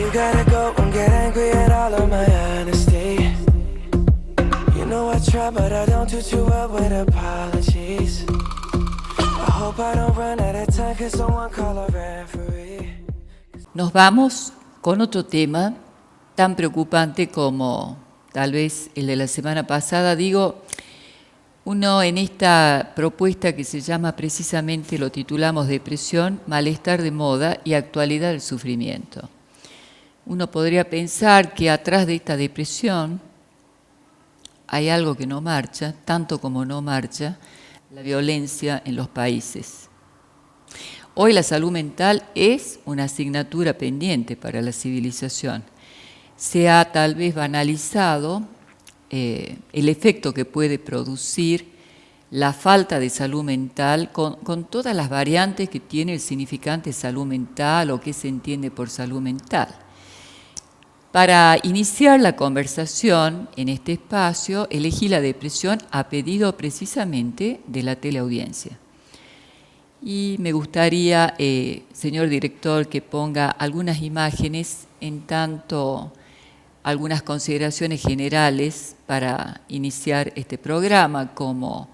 You gotta go and get angry at all of my honesty. You know I try, but I don't do too well with apologies. I hope I don't run out of time, cause someone call a referee. Nos vamos con otro tema tan preocupante como tal vez el de la semana pasada. Digo, uno en esta propuesta que se llama precisamente, lo titulamos Depresión, Malestar de Moda y Actualidad del Sufrimiento. Uno podría pensar que atrás de esta depresión hay algo que no marcha, tanto como no marcha la violencia en los países. Hoy la salud mental es una asignatura pendiente para la civilización. Se ha tal vez banalizado el efecto que puede producir la falta de salud mental con todas las variantes que tiene el significante salud mental o qué se entiende por salud mental. Para iniciar la conversación en este espacio, elegí la depresión a pedido precisamente de la teleaudiencia. Y me gustaría, señor director, que ponga algunas imágenes, en tanto algunas consideraciones generales para iniciar este programa, como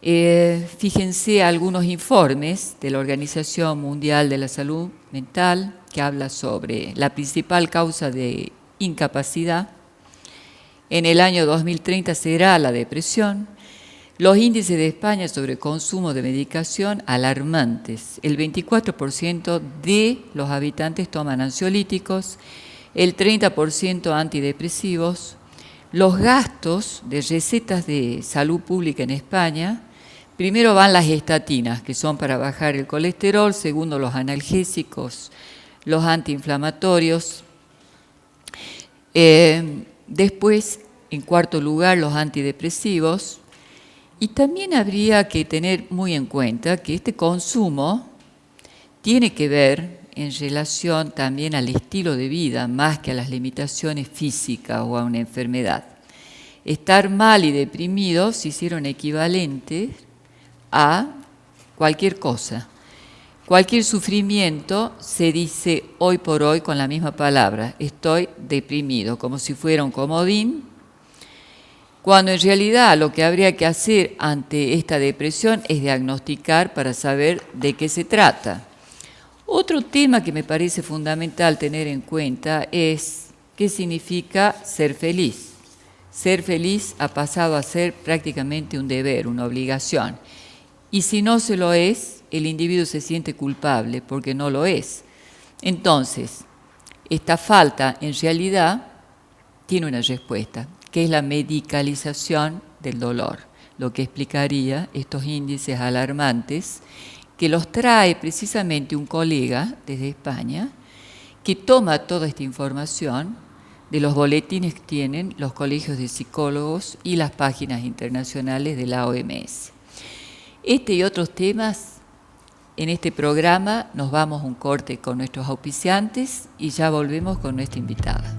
fíjense algunos informes de la Organización Mundial de la Salud Mental, que habla sobre la principal causa de incapacidad. En el año 2030 será la depresión. Los índices de España sobre consumo de medicación alarmantes. El 24% de los habitantes toman ansiolíticos, el 30% antidepresivos. Los gastos de recetas de salud pública en España, primero van las estatinas, que son para bajar el colesterol, segundo los analgésicos, los antiinflamatorios, después, en cuarto lugar, los antidepresivos. Y también habría que tener muy en cuenta que este consumo tiene que ver en relación también al estilo de vida, más que a las limitaciones físicas o a una enfermedad. Estar mal y deprimido se hicieron equivalentes a cualquier cosa. Cualquier sufrimiento se dice hoy por hoy con la misma palabra, estoy deprimido, como si fuera un comodín, cuando en realidad lo que habría que hacer ante esta depresión es diagnosticar para saber de qué se trata. Otro tema que me parece fundamental tener en cuenta es qué significa ser feliz. Ser feliz ha pasado a ser prácticamente un deber, una obligación. Y si no se lo es, el individuo se siente culpable porque no lo es. Entonces, esta falta en realidad tiene una respuesta, que es la medicalización del dolor, lo que explicaría estos índices alarmantes que los trae precisamente un colega desde España, que toma toda esta información de los boletines que tienen los colegios de psicólogos y las páginas internacionales de la OMS. Este y otros temas en este programa. Nos vamos a un corte con nuestros auspiciantes y ya volvemos con nuestra invitada.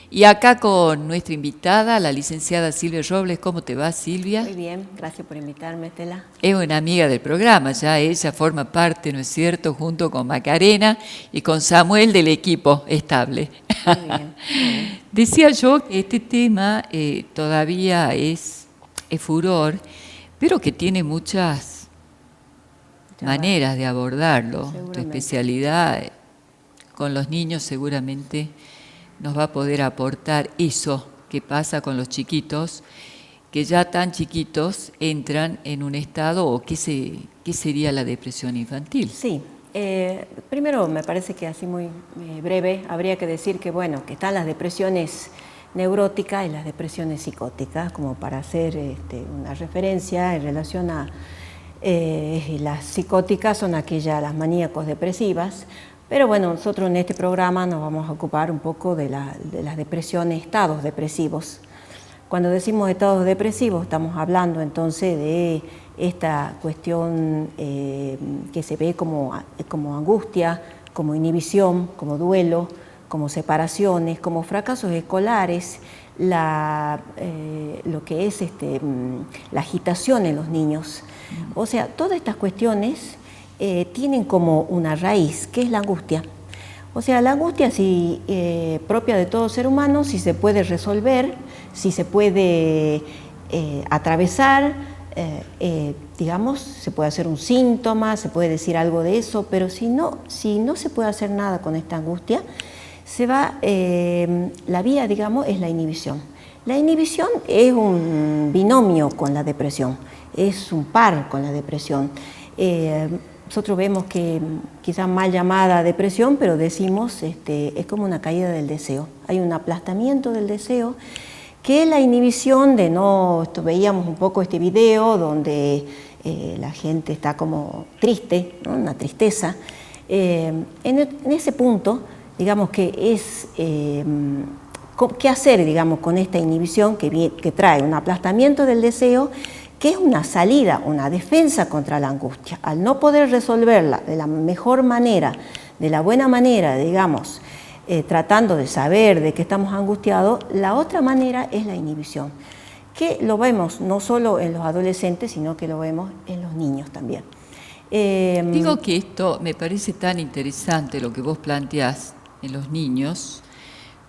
Y acá con nuestra invitada, la licenciada Silvia Robles. ¿Cómo te va, Silvia? Muy bien, gracias por invitarme, Estela. Es una amiga del programa, ya ella forma parte, ¿no es cierto?, junto con Macarena y con Samuel del equipo estable. Muy bien. Decía yo que este tema todavía es furor, pero que tiene muchas maneras de abordarlo. Tu especialidad con los niños seguramente nos va a poder aportar eso que pasa con los chiquitos, que ya tan chiquitos entran en un estado, o qué sería la depresión infantil. Sí, primero me parece que así muy breve habría que decir que, bueno, que están las depresiones neuróticas y las depresiones psicóticas, como para hacer una referencia en relación a las psicóticas son las maníacos depresivas, pero bueno, nosotros en este programa nos vamos a ocupar un poco de las depresiones, estados depresivos. Cuando decimos estados depresivos estamos hablando entonces de esta cuestión que se ve como angustia, como inhibición, como duelo, como separaciones, como fracasos escolares, lo que es la agitación en los niños. O sea, todas estas cuestiones tienen como una raíz, que es la angustia. O sea, la angustia propia de todo ser humano, si se puede resolver, si se puede atravesar, digamos, se puede hacer un síntoma, se puede decir algo de eso, pero si no se puede hacer nada con esta angustia, la vía, digamos, es la inhibición. La inhibición es un binomio con la depresión, es un par con la depresión. Nosotros vemos que quizás mal llamada depresión, pero decimos es como una caída del deseo. Hay un aplastamiento del deseo, que es la inhibición de veíamos un poco este video donde la gente está como triste, ¿no? Una tristeza. En ese punto, digamos que es qué hacer, digamos, con esta inhibición que trae un aplastamiento del deseo, que es una salida, una defensa contra la angustia. Al no poder resolverla de la mejor manera, de la buena manera, digamos, tratando de saber de qué estamos angustiados, la otra manera es la inhibición, que lo vemos no solo en los adolescentes, sino que lo vemos en los niños también. Digo que esto me parece tan interesante lo que vos planteás en los niños,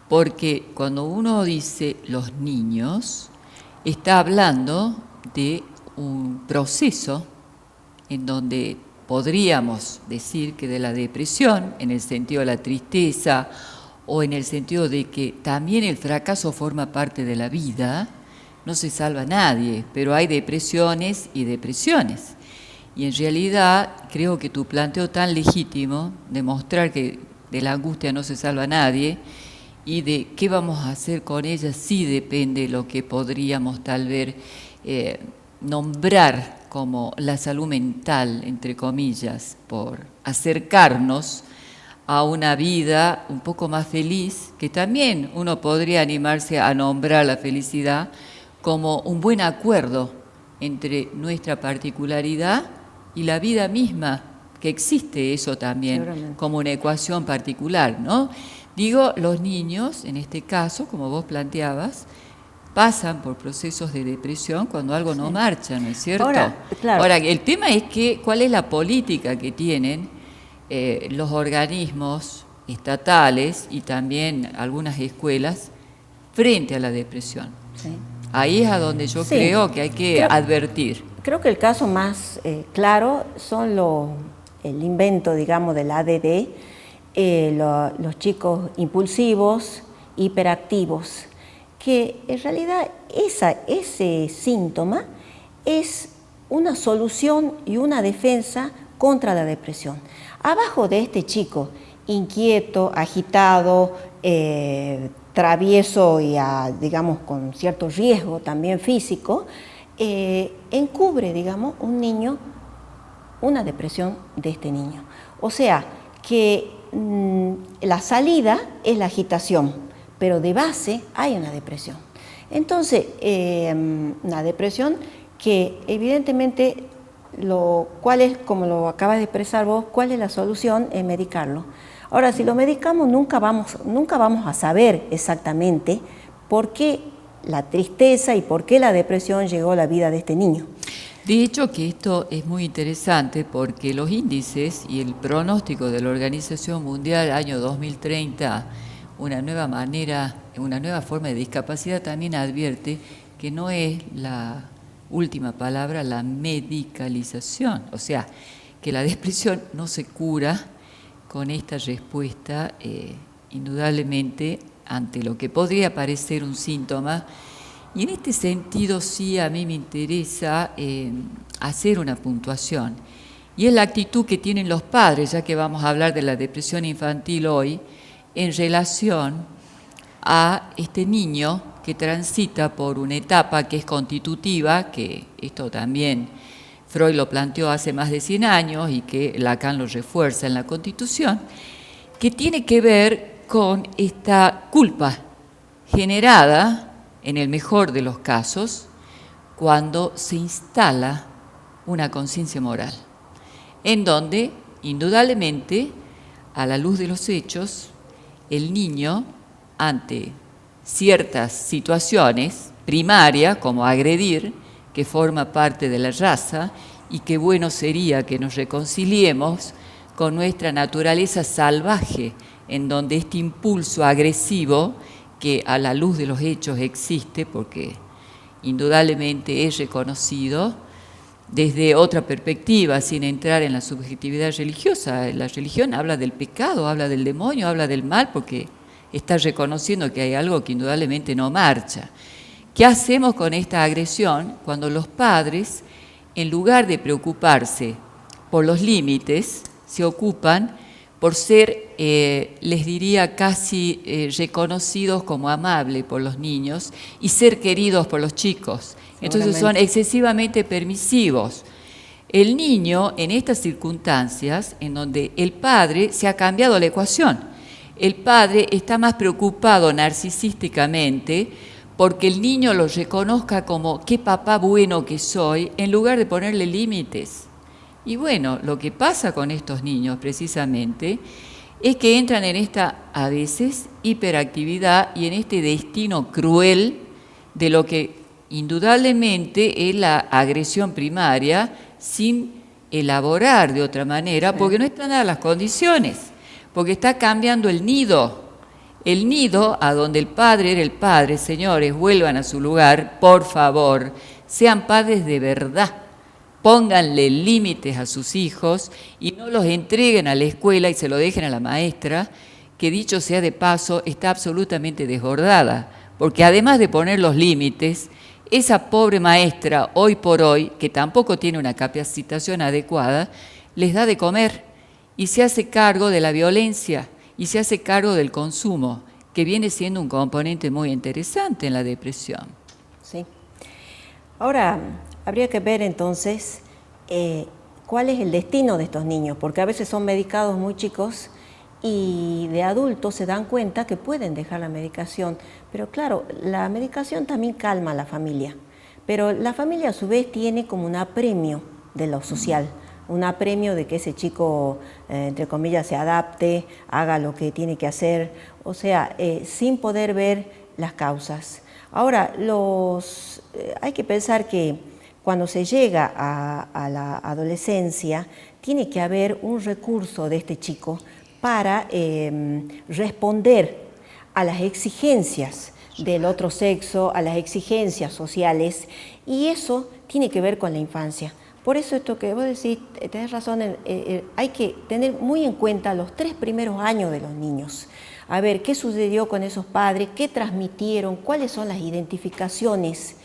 porque cuando uno dice los niños, está hablando de un proceso en donde podríamos decir que de la depresión, en el sentido de la tristeza o en el sentido de que también el fracaso forma parte de la vida, no se salva a nadie, pero hay depresiones y depresiones. Y en realidad creo que tu planteo tan legítimo de mostrar que de la angustia no se salva a nadie y de qué vamos a hacer con ella sí depende de lo que podríamos tal vez nombrar como la salud mental, entre comillas, por acercarnos a una vida un poco más feliz, que también uno podría animarse a nombrar la felicidad como un buen acuerdo entre nuestra particularidad y la vida misma, que existe eso también como una ecuación particular, ¿no? Digo, los niños, en este caso, como vos planteabas, pasan por procesos de depresión cuando algo no marcha, ¿no es cierto? Ahora, el tema es cuál es la política que tienen los organismos estatales y también algunas escuelas frente a la depresión. Sí. Ahí es a donde yo creo que hay que advertir. Creo que el caso más claro son el invento, digamos, del ADD, los chicos impulsivos, hiperactivos, que en realidad ese síntoma es una solución y una defensa contra la depresión. Abajo de este chico inquieto, agitado, travieso y digamos con cierto riesgo también físico, encubre, digamos, una depresión de este niño. O sea, que la salida es la agitación, pero de base hay una depresión. Entonces, una depresión que evidentemente, ¿cuál es, como lo acabas de expresar vos, cuál es la solución? Es medicarlo. Ahora, si lo medicamos, nunca vamos a saber exactamente por qué la tristeza y por qué la depresión llegó a la vida de este niño. De hecho, que esto es muy interesante porque los índices y el pronóstico de la Organización Mundial año 2030, una nueva forma de discapacidad, también advierte que no es la última palabra la medicalización, o sea, que la depresión no se cura con esta respuesta indudablemente ante lo que podría parecer un síntoma. Y en este sentido sí a mí me interesa hacer una puntuación. Y es la actitud que tienen los padres, ya que vamos a hablar de la depresión infantil hoy, en relación a este niño que transita por una etapa que es constitutiva, que esto también Freud lo planteó hace más de 100 años y que Lacan lo refuerza en la Constitución, que tiene que ver con esta culpa generada, en el mejor de los casos, cuando se instala una conciencia moral, en donde, indudablemente, a la luz de los hechos, el niño, ante ciertas situaciones primarias, como agredir, que forma parte de la raza, y qué bueno sería que nos reconciliemos con nuestra naturaleza salvaje, en donde este impulso agresivo, que a la luz de los hechos existe, porque indudablemente es reconocido desde otra perspectiva, sin entrar en la subjetividad religiosa. La religión habla del pecado, habla del demonio, habla del mal, porque está reconociendo que hay algo que indudablemente no marcha. ¿Qué hacemos con esta agresión cuando los padres, en lugar de preocuparse por los límites, se ocupan por ser, les diría, casi reconocidos como amables por los niños y ser queridos por los chicos? Entonces son excesivamente permisivos. El niño, en estas circunstancias, en donde el padre se ha cambiado la ecuación, el padre está más preocupado narcisísticamente porque el niño lo reconozca como qué papá bueno que soy, en lugar de ponerle límites. Y bueno, lo que pasa con estos niños precisamente es que entran en esta, a veces, hiperactividad y en este destino cruel de lo que indudablemente es la agresión primaria, sin elaborar de otra manera, porque no están dadas las condiciones, porque está cambiando el nido a donde el padre era el padre. Señores, vuelvan a su lugar, por favor, sean padres de verdad. Pónganle límites a sus hijos y no los entreguen a la escuela y se lo dejen a la maestra, que dicho sea de paso, está absolutamente desbordada, porque además de poner los límites, esa pobre maestra, hoy por hoy, que tampoco tiene una capacitación adecuada, les da de comer y se hace cargo de la violencia y se hace cargo del consumo, que viene siendo un componente muy interesante en la depresión. Sí. Ahora, habría que ver entonces cuál es el destino de estos niños, porque a veces son medicados muy chicos y de adultos se dan cuenta que pueden dejar la medicación. Pero claro, la medicación también calma a la familia, pero la familia a su vez tiene como un apremio de lo social, un apremio de que ese chico, entre comillas, se adapte, haga lo que tiene que hacer, o sea, sin poder ver las causas. Ahora, hay que pensar que cuando se llega a la adolescencia, tiene que haber un recurso de este chico para responder a las exigencias del otro sexo, a las exigencias sociales, y eso tiene que ver con la infancia. Por eso esto que vos decís, tenés razón, hay que tener muy en cuenta los 3 primeros años de los niños. A ver, ¿qué sucedió con esos padres? ¿Qué transmitieron? ¿Cuáles son las identificaciones?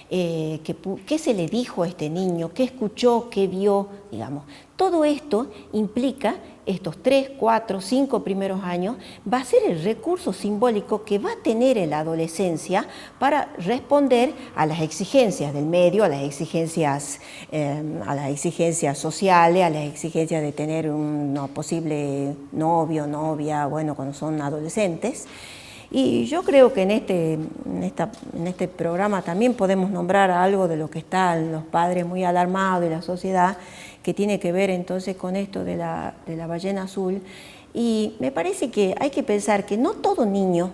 ¿Qué se le dijo a este niño? ¿Qué escuchó? ¿Qué vio? Digamos, todo esto implica estos 3, 4, 5 primeros años, va a ser el recurso simbólico que va a tener en la adolescencia para responder a las exigencias del medio, a las exigencias sociales, a las exigencias de tener un posible novio, novia, bueno, cuando son adolescentes. Y yo creo que en este programa también podemos nombrar algo de lo que están los padres muy alarmados y la sociedad, que tiene que ver entonces con esto de la ballena azul. Y me parece que hay que pensar que no todo niño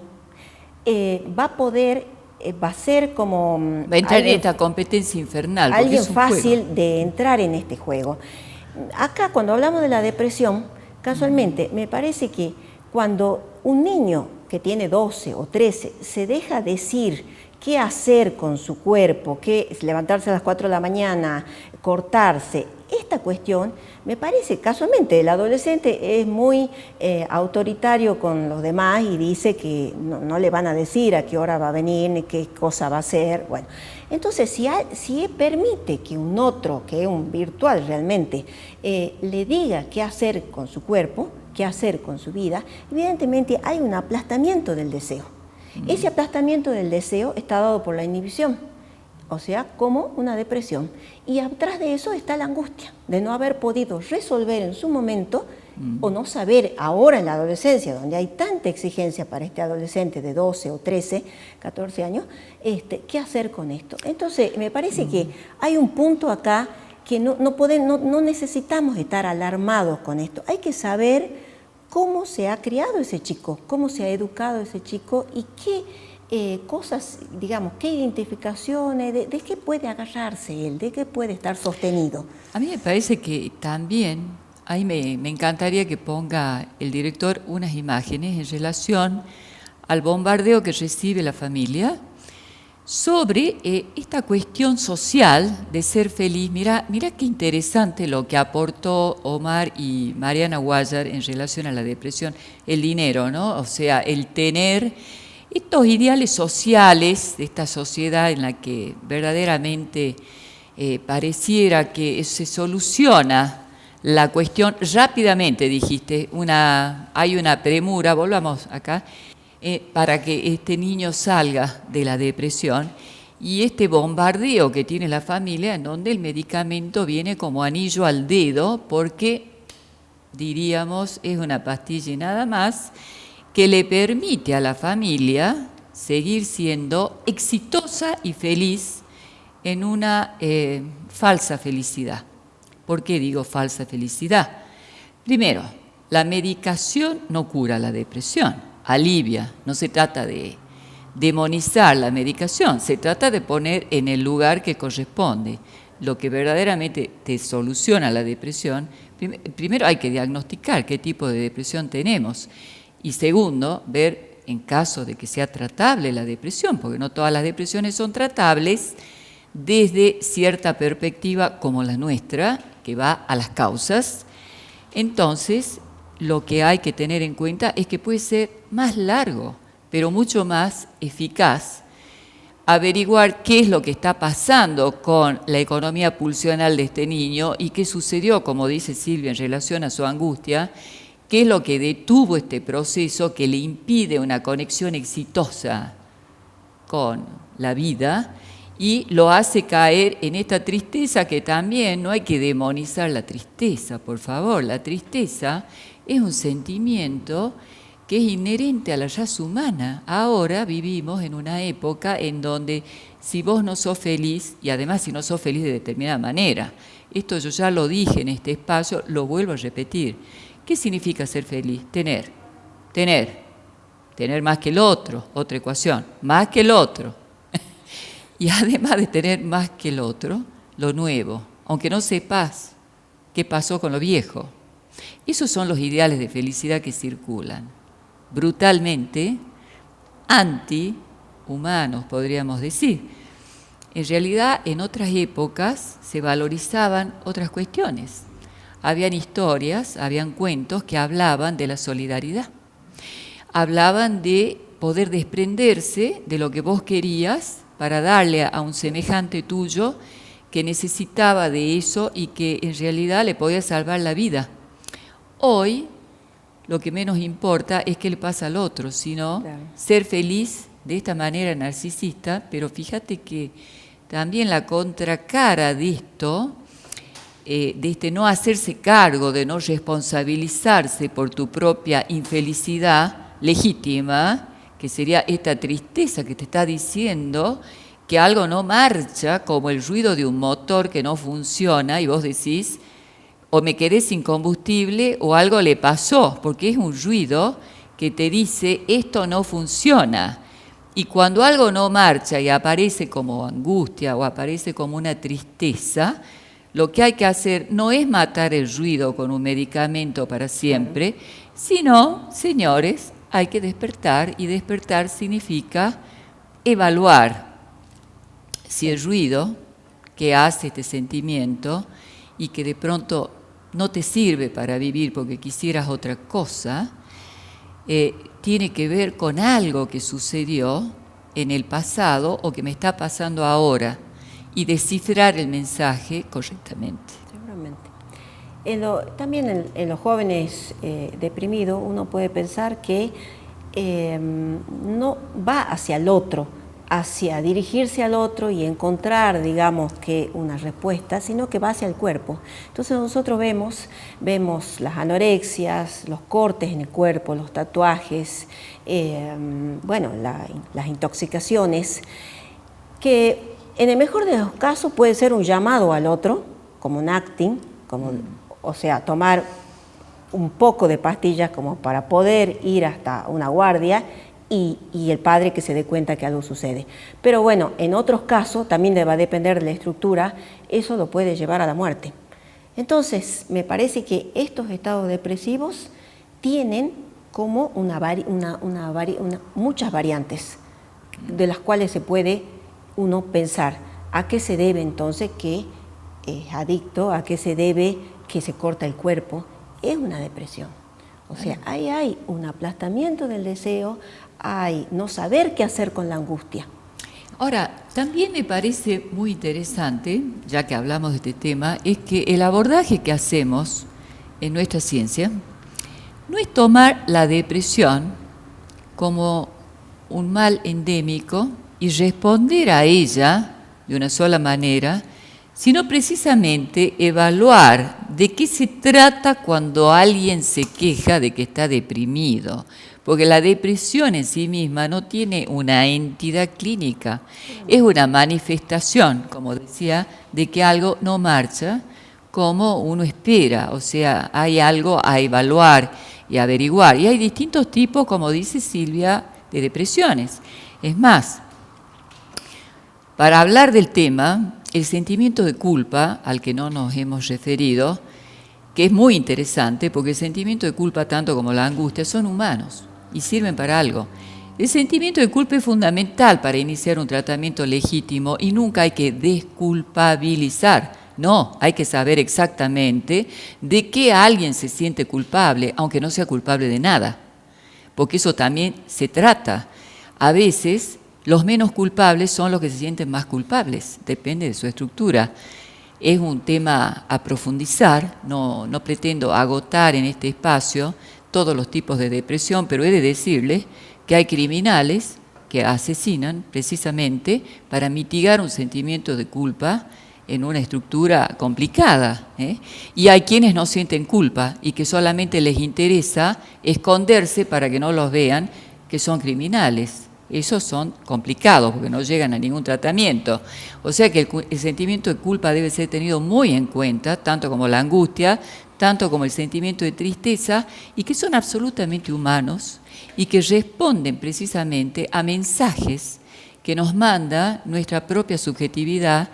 va a ser como... Va a entrar en esta competencia infernal. Alguien es un fácil juego de entrar en este juego. Acá, cuando hablamos de la depresión, casualmente, me parece que cuando un niño que tiene 12 o 13 se deja decir qué hacer con su cuerpo, qué levantarse a las 4 de la mañana, cortarse. Esta cuestión, me parece, casualmente, el adolescente es muy autoritario con los demás y dice que no le van a decir a qué hora va a venir ni qué cosa va a hacer. Bueno, entonces, si permite que un otro, que es un virtual realmente, le diga qué hacer con su cuerpo, qué hacer con su vida, evidentemente hay un aplastamiento del deseo. Ese aplastamiento del deseo está dado por la inhibición, o sea, como una depresión. Y atrás de eso está la angustia de no haber podido resolver en su momento o no saber ahora en la adolescencia, donde hay tanta exigencia para este adolescente de 12 o 13, 14 años, qué hacer con esto. Entonces, me parece que hay un punto acá que no necesitamos estar alarmados con esto. Hay que saber cómo se ha criado ese chico, cómo se ha educado ese chico y qué cosas, digamos, qué identificaciones, de qué puede agarrarse él, de qué puede estar sostenido. A mí me parece que también, ahí me encantaría que ponga el director unas imágenes en relación al bombardeo que recibe la familia sobre esta cuestión social de ser feliz. Mira qué interesante lo que aportó Omar y Mariana Guayar en relación a la depresión, el dinero, ¿no? O sea, el tener estos ideales sociales de esta sociedad en la que verdaderamente pareciera que se soluciona la cuestión rápidamente, dijiste, hay una premura, volvamos acá, para que este niño salga de la depresión y este bombardeo que tiene la familia en donde el medicamento viene como anillo al dedo porque, diríamos, es una pastilla y nada más que le permite a la familia seguir siendo exitosa y feliz en una falsa felicidad. ¿Por qué digo falsa felicidad? Primero, la medicación no cura la depresión. Alivia, no se trata de demonizar la medicación, se trata de poner en el lugar que corresponde. Lo que verdaderamente te soluciona la depresión, primero hay que diagnosticar qué tipo de depresión tenemos y segundo, ver en caso de que sea tratable la depresión, porque no todas las depresiones son tratables desde cierta perspectiva como la nuestra, que va a las causas. Entonces, lo que hay que tener en cuenta es que puede ser más largo, pero mucho más eficaz, averiguar qué es lo que está pasando con la economía pulsional de este niño y qué sucedió, como dice Silvia, en relación a su angustia, qué es lo que detuvo este proceso que le impide una conexión exitosa con la vida y lo hace caer en esta tristeza que también no hay que demonizar la tristeza, por favor. La tristeza es un sentimiento que es inherente a la raza humana. Ahora vivimos en una época en donde si vos no sos feliz, y además si no sos feliz de determinada manera, esto yo ya lo dije en este espacio, lo vuelvo a repetir. ¿Qué significa ser feliz? Tener más que el otro, otra ecuación, más que el otro. Y además de tener más que el otro, lo nuevo, aunque no sepas qué pasó con lo viejo. Esos son los ideales de felicidad que circulan, brutalmente antihumanos, podríamos decir. En realidad, en otras épocas se valorizaban otras cuestiones. Habían historias, habían cuentos que hablaban de la solidaridad. Hablaban de poder desprenderse de lo que vos querías para darle a un semejante tuyo que necesitaba de eso y que en realidad le podía salvar la vida. Hoy, lo que menos importa es qué le pasa al otro, sino ser feliz de esta manera narcisista, pero fíjate que también la contracara de esto, de este no hacerse cargo, de no responsabilizarse por tu propia infelicidad legítima, que sería esta tristeza que te está diciendo que algo no marcha, como el ruido de un motor que no funciona, y vos decís, o me quedé sin combustible o algo le pasó, porque es un ruido que te dice, esto no funciona. Y cuando algo no marcha y aparece como angustia o aparece como una tristeza, lo que hay que hacer no es matar el ruido con un medicamento para siempre, sino, señores, hay que despertar, y despertar significa evaluar si el ruido que hace este sentimiento y que de pronto no te sirve para vivir porque quisieras otra cosa, tiene que ver con algo que sucedió en el pasado o que me está pasando ahora, y descifrar el mensaje correctamente. Seguramente. También en los jóvenes deprimidos uno puede pensar que no va hacia el otro, hacia dirigirse al otro y encontrar, digamos, que una respuesta, sino que va hacia el cuerpo. Entonces nosotros vemos las anorexias, los cortes en el cuerpo, los tatuajes, las intoxicaciones, que en el mejor de los casos puede ser un llamado al otro, como un acting, o sea, tomar un poco de pastillas como para poder ir hasta una guardia y el padre que se dé cuenta que algo sucede. Pero bueno, en otros casos, también le va a depender de la estructura, eso lo puede llevar a la muerte. Entonces, me parece que estos estados depresivos tienen como muchas variantes, de las cuales se puede uno pensar a qué se debe entonces que es adicto, a qué se debe que se corta el cuerpo. Es una depresión. O sea, ahí hay un aplastamiento del deseo, hay no saber qué hacer con la angustia. Ahora, también me parece muy interesante, ya que hablamos de este tema, es que el abordaje que hacemos en nuestra ciencia no es tomar la depresión como un mal endémico y responder a ella de una sola manera, sino precisamente evaluar de qué se trata cuando alguien se queja de que está deprimido, porque la depresión en sí misma no tiene una entidad clínica, es una manifestación, como decía, de que algo no marcha como uno espera, o sea, hay algo a evaluar y averiguar, y hay distintos tipos, como dice Silvia, de depresiones. Es más, para hablar del tema, el sentimiento de culpa, al que no nos hemos referido, que es muy interesante, porque el sentimiento de culpa, tanto como la angustia, son humanos y sirven para algo. El sentimiento de culpa es fundamental para iniciar un tratamiento legítimo y nunca hay que desculpabilizar. No, hay que saber exactamente de qué alguien se siente culpable, aunque no sea culpable de nada, porque eso también se trata. A veces los menos culpables son los que se sienten más culpables, depende de su estructura. Es un tema a profundizar, no pretendo agotar en este espacio todos los tipos de depresión, pero he de decirles que hay criminales que asesinan precisamente para mitigar un sentimiento de culpa en una estructura complicada, ¿eh? Y hay quienes no sienten culpa y que solamente les interesa esconderse para que no los vean que son criminales. Esos son complicados porque no llegan a ningún tratamiento. O sea que el sentimiento de culpa debe ser tenido muy en cuenta, tanto como la angustia, tanto como el sentimiento de tristeza, y que son absolutamente humanos y que responden precisamente a mensajes que nos manda nuestra propia subjetividad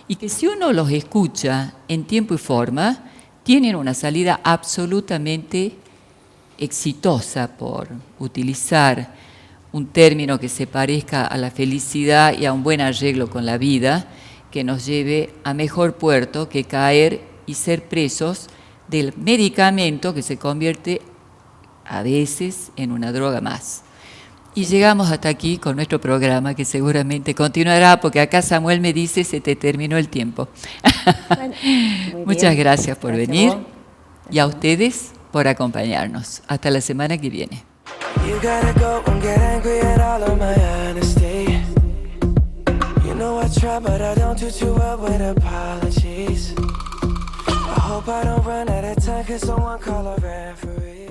y que si uno los escucha en tiempo y forma, tienen una salida absolutamente exitosa, por utilizar un término que se parezca a la felicidad y a un buen arreglo con la vida, que nos lleve a mejor puerto que caer y ser presos del medicamento que se convierte a veces en una droga más. Y llegamos hasta aquí con nuestro programa, que seguramente continuará, porque acá Samuel me dice, se te terminó el tiempo. Bueno, muchas gracias por venir y a ustedes por acompañarnos. Hasta la semana que viene. You gotta go and get angry at all of my honesty. You know I try, but I don't do too well with apologies. I hope I don't run out of time, 'cause someone call a referee.